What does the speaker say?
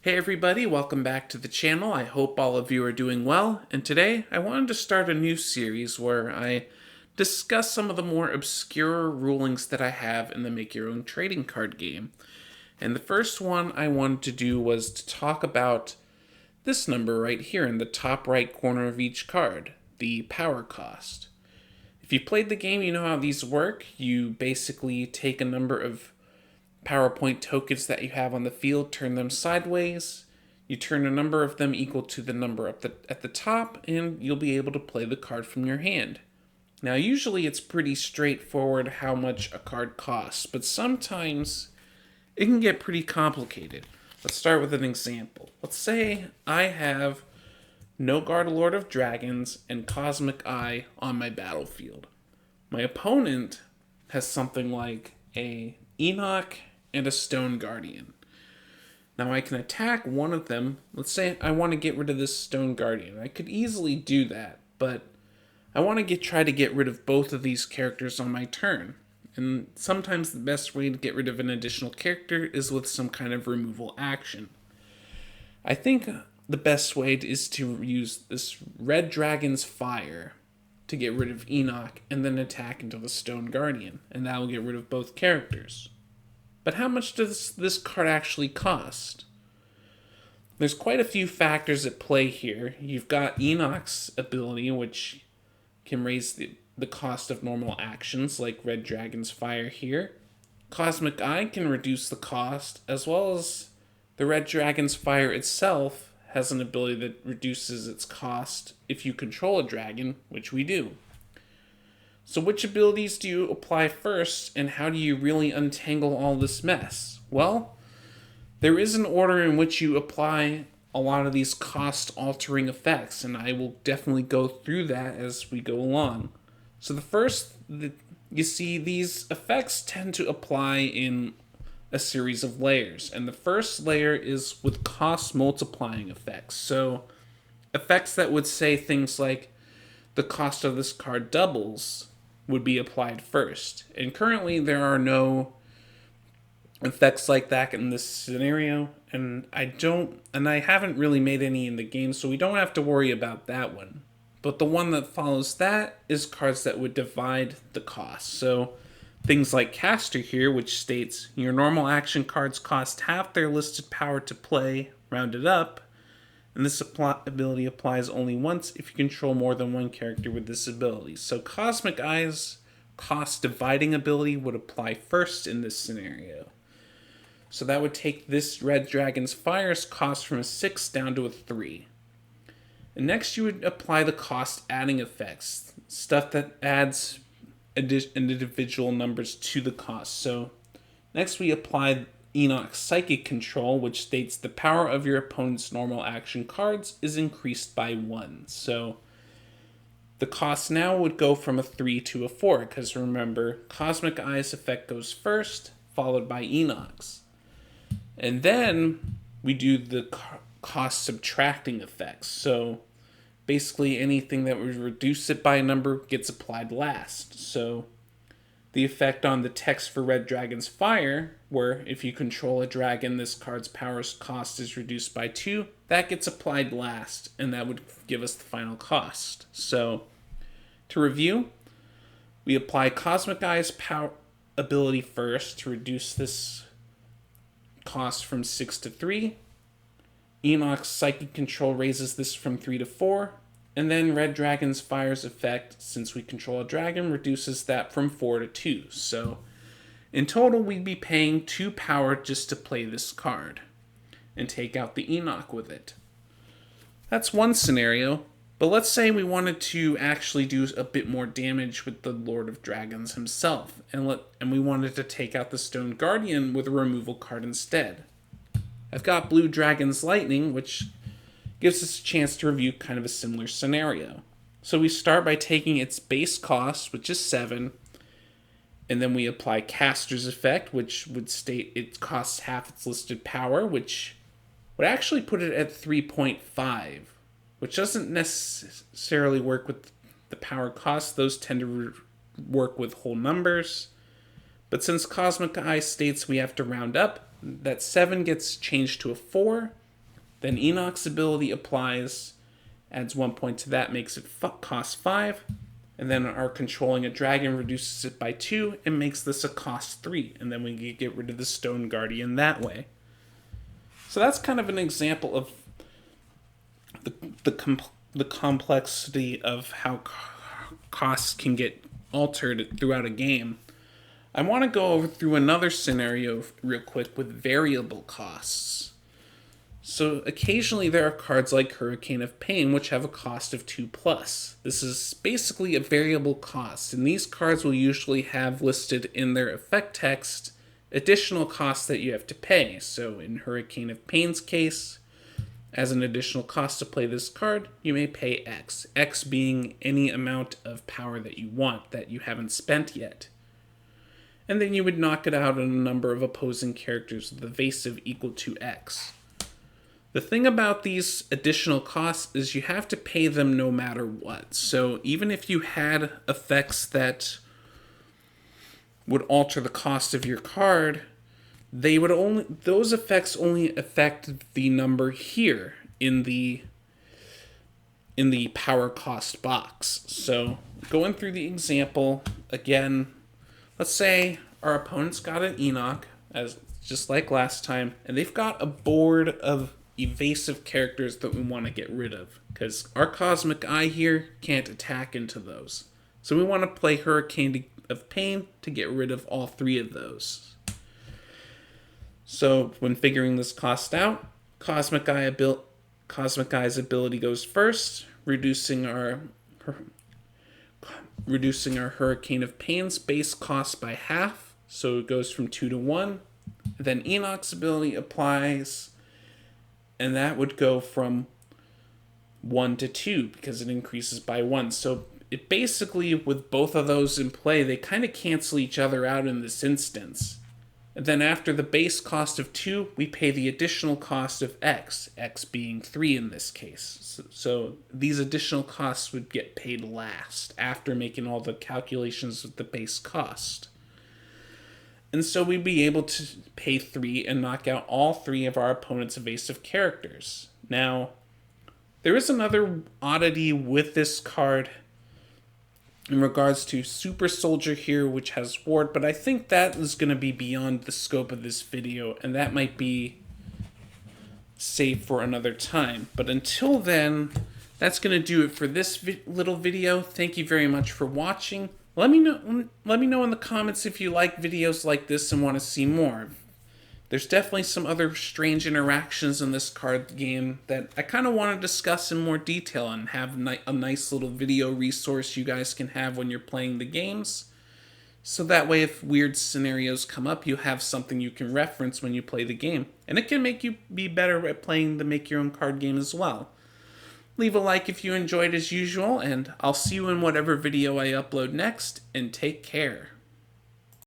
Hey everybody, welcome back to the channel. I hope all of you are doing well, and today I wanted to start a new series where I discuss some of the more obscure rulings that I have in the Make Your Own Trading Card game. And the first one I wanted to do was to talk about this number right here in the top right corner of each card, the power cost. If you played the game, you know how these work. You basically take a number of PowerPoint tokens that you have on the field, turn them sideways. You turn a number of them equal to the number at the top, and you'll be able to play the card from your hand. Now, usually it's pretty straightforward how much a card costs, but sometimes it can get pretty complicated. Let's start with an example. Let's say I have Noguard Lord of Dragons and Cosmic Eye on my battlefield. My opponent has something like a Enoch and a Stone Guardian. Now I can attack one of them. Let's say I want to get rid of this Stone Guardian. I could easily do that, but I want to try to get rid of both of these characters on my turn. And sometimes the best way to get rid of an additional character is with some kind of removal action. I think the best way is to use this Red Dragon's Fire to get rid of Enoch and then attack into the Stone Guardian, and that will get rid of both characters. But how much does this card actually cost? There's quite a few factors at play here. You've got Enoch's ability, which can raise the cost of normal actions, like Red Dragon's Fire here. Cosmic Eye can reduce the cost, as well as the Red Dragon's Fire itself has an ability that reduces its cost if you control a dragon, which we do. So which abilities do you apply first, and how do you really untangle all this mess? Well, there is an order in which you apply a lot of these cost-altering effects, and I will definitely go through that as we go along. So the first, you see, these effects tend to apply in a series of layers, and the first layer is with cost-multiplying effects. So effects that would say things like the cost of this card doubles would be applied first. And currently there are no effects like that in this scenario, and I haven't really made any in the game, so we don't have to worry about that one. But the one that follows that is cards that would divide the cost. So things like Caster here, which states your normal action cards cost half their listed power to play, rounded up, and this ability applies only once if you control more than one character with this ability. So Cosmic Eye's cost dividing ability would apply first in this scenario. So that would take this Red Dragon's Fire's cost from a 6 down to a 3. And next you would apply the cost adding effects, stuff that adds individual numbers to the cost. So next we apply Enoch's Psychic Control, which states the power of your opponent's normal action cards is increased by 1. So the cost now would go from a 3 to a 4, because remember, Cosmic Eye's effect goes first, followed by Enoch's. And then we do the cost subtracting effects. So basically anything that would reduce it by a number gets applied last. So the effect on the text for Red Dragon's Fire, where if you control a dragon, this card's power cost is reduced by 2, that gets applied last, and that would give us the final cost. So, to review, we apply Cosmic Eye's power ability first to reduce this cost from 6 to 3. Enoch's Psychic Control raises this from 3 to 4. And then Red Dragon's Fire's effect, since we control a dragon, reduces that from 4 to 2. So in total, we'd be paying 2 power just to play this card and take out the Enoch with it. That's one scenario, but let's say we wanted to actually do a bit more damage with the Lord of Dragons himself, and we wanted to take out the Stone Guardian with a removal card instead. I've got Blue Dragon's Lightning, which gives us a chance to review kind of a similar scenario. So we start by taking its base cost, which is 7, and then we apply Caster's effect, which would state it costs half its listed power, which would actually put it at 3.5, which doesn't necessarily work with the power cost. Those tend to work with whole numbers. But since Cosmic Eye states we have to round up, that 7 gets changed to a 4, Then Enoch's ability applies, adds 1 point to that, makes it cost 5. And then our controlling a dragon reduces it by 2 and makes this a cost 3. And then we can get rid of the Stone Guardian that way. So that's kind of an example of the complexity of how costs can get altered throughout a game. I want to go through another scenario real quick with variable costs. So occasionally there are cards like Hurricane of Pain which have a cost of 2+. This is basically a variable cost, and these cards will usually have listed in their effect text additional costs that you have to pay. So in Hurricane of Pain's case, as an additional cost to play this card, you may pay X. X being any amount of power that you want that you haven't spent yet. And then you would knock it out on a number of opposing characters with evasive equal to X. The thing about these additional costs is you have to pay them no matter what. So even if you had effects that would alter the cost of your card, those effects only affect the number here in the power cost box. So going through the example again, let's say our opponent's got an Enoch, as just like last time, and they've got a board of evasive characters that we want to get rid of, because our Cosmic Eye here can't attack into those. So we want to play Hurricane of Pain to get rid of all 3 of those. So when figuring this cost out, Cosmic Eye's ability goes first, reducing our Hurricane of Pain's base cost by half, so it goes from 2 to 1. Then Enoch's ability applies, and that would go from 1 to 2 because it increases by 1. So it basically, with both of those in play, they kind of cancel each other out in this instance. And then after the base cost of 2, we pay the additional cost of X, X being 3 in this case. So these additional costs would get paid last after making all the calculations with the base cost. And so we'd be able to pay 3 and knock out all 3 of our opponent's evasive characters. Now, there is another oddity with this card in regards to Super Soldier here, which has Ward, but I think that is going to be beyond the scope of this video, and that might be saved for another time. But until then, that's going to do it for this little video. Thank you very much for watching. Let me know in the comments if you like videos like this and want to see more. There's definitely some other strange interactions in this card game that I kind of want to discuss in more detail and have a nice little video resource you guys can have when you're playing the games. So that way if weird scenarios come up, you have something you can reference when you play the game. And it can make you be better at playing the Make Your Own Card game as well. Leave a like if you enjoyed as usual, and I'll see you in whatever video I upload next, and take care.